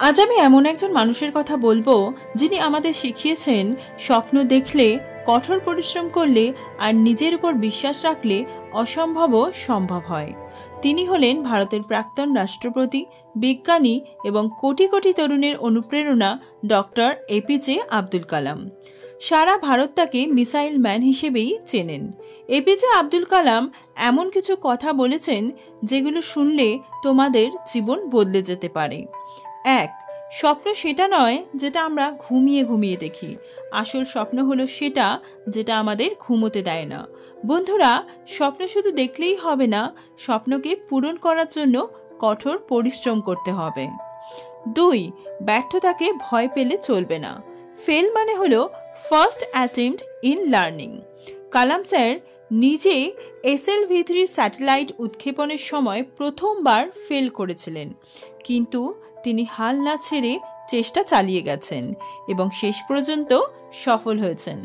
আজ আমি এমন একজন মানুষের কথা বলবো যিনি আমাদের শিখিয়েছেন স্বপ্ন দেখলে, কঠোর পরিশ্রম করলে আর নিজের উপর বিশ্বাস রাখলে অসম্ভবও সম্ভব হয়। তিনি হলেন ভারতের প্রাক্তন রাষ্ট্রপতি, বিজ্ঞানী এবং কোটি কোটি তরুণের অনুপ্রেরণা ডক্টর এপিজে আব্দুল কালাম। সারা ভারত তাকে মিসাইল ম্যান হিসেবেই চেনেন। এপিজে আব্দুল কালাম এমন কিছু কথা বলেছেন যেগুলো শুনলে তোমাদের জীবন বদলে যেতে পারে। 1. স্বপ্ন সেটা নয় যেটা আমরা ঘুমিয়ে ঘুমিয়ে দেখি। আসল স্বপ্ন হলো সেটা যেটা আমাদের ঘুমোতে দেয় না। বন্ধুরা, স্বপ্ন শুধু দেখলেই হবে না, স্বপ্নকে পূরণ করার জন্য কঠোর পরিশ্রম করতে হবে। 2. ব্যর্থতাকে ভয় পেলে চলবে না। ফেল মানে হলো first attempt in learning. Kalam sir নিজে SLV-3 স্যাটেলাইট উৎক্ষেপণের সময় প্রথমবার ফেল করেছিলেন, কিন্তু তিনি হাল না ছেড়ে চেষ্টা চালিয়ে গেছেন এবং শেষ পর্যন্ত সফল হয়েছেন।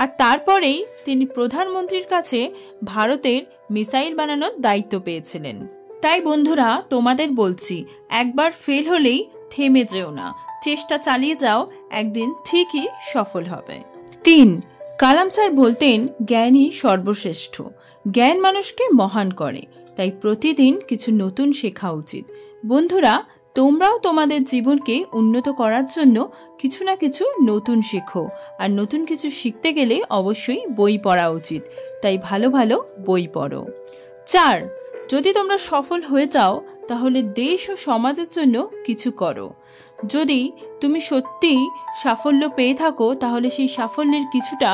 আর তারপরেই তিনি প্রধানমন্ত্রীর কাছে ভারতের মিসাইল বানানোর দায়িত্ব পেয়েছিলেন। তাই বন্ধুরা, তোমাদের বলছি, একবার ফেল হলেই থেমে যেও না, চেষ্টা চালিয়ে যাও, একদিন ঠিকই সফল হবে। 3. কালাম স্যার বলতেন, জ্ঞানই সর্বশ্রেষ্ঠ। জ্ঞান মানুষকে মহান করে, তাই প্রতিদিন কিছু নতুন শেখা উচিত। বন্ধুরা, তোমরাও তোমাদের জীবনকে উন্নত করার জন্য কিছু না কিছু নতুন শেখো, আর নতুন কিছু শিখতে গেলে অবশ্যই বই পড়া উচিত, তাই ভালো ভালো বই পড়ো। 4. যদি তোমরা সফল হয়ে যাও তাহলে দেশ ও সমাজের জন্য কিছু করো। যদি তুমি সত্যিই সাফল্য পেয়ে থাকো তাহলে সেই সাফল্যের কিছুটা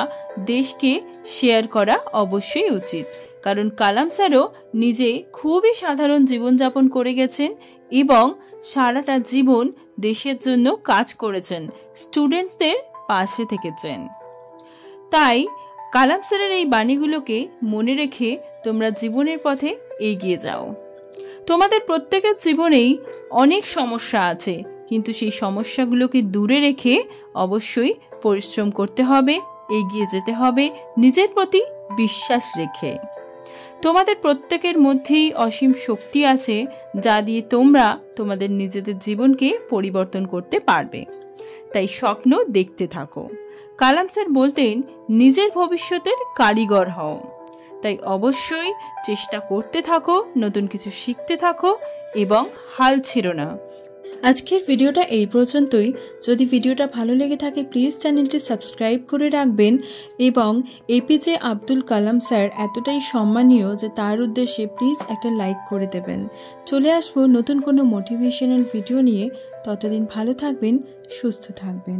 দেশকে শেয়ার করা অবশ্যই উচিত, কারণ কালাম স্যারও নিজে খুবই সাধারণ জীবনযাপন করে গেছেন এবং সারাটা জীবন দেশের জন্য কাজ করেছেন, স্টুডেন্টসদের পাশে থেকেছেন। তাই কালাম স্যারের এই বাণীগুলোকে মনে রেখে তোমরা জীবনের পথে এগিয়ে যাও। তোমাদের প্রত্যেকের জীবনেই অনেক সমস্যা আছে, কিন্তু সেই সমস্যাগুলোকে দূরে রেখে অবশ্যই পরিশ্রম করতে হবে, এগিয়ে যেতে হবে নিজের প্রতি বিশ্বাস রেখে। তোমাদের প্রত্যেকের মধ্যেই অসীম শক্তি আছে, যা দিয়ে তোমরা তোমাদের নিজেদের জীবনকে পরিবর্তন করতে পারবে। তাই স্বপ্ন দেখতে থাকো। কালাম স্যার বলতেন, নিজের ভবিষ্যতের কারিগর হও। তাই অবশ্যই চেষ্টা করতে থাকো, নতুন কিছু শিখতে থাকো এবং হাল ছেড়ো না। আজকের ভিডিওটা এই পর্যন্তই। যদি ভিডিওটা ভালো লেগে থাকে প্লিজ চ্যানেলটি সাবস্ক্রাইব করে রাখবেন এবং এপিজে আব্দুল কালাম স্যার এতটাই সম্মানীয় যে তার উদ্দেশ্যে প্লিজ একটা লাইক করে দেবেন। চলে আসবো নতুন কোনো মোটিভেশনাল ভিডিও নিয়ে। ততদিন ভালো থাকবেন, সুস্থ থাকবেন।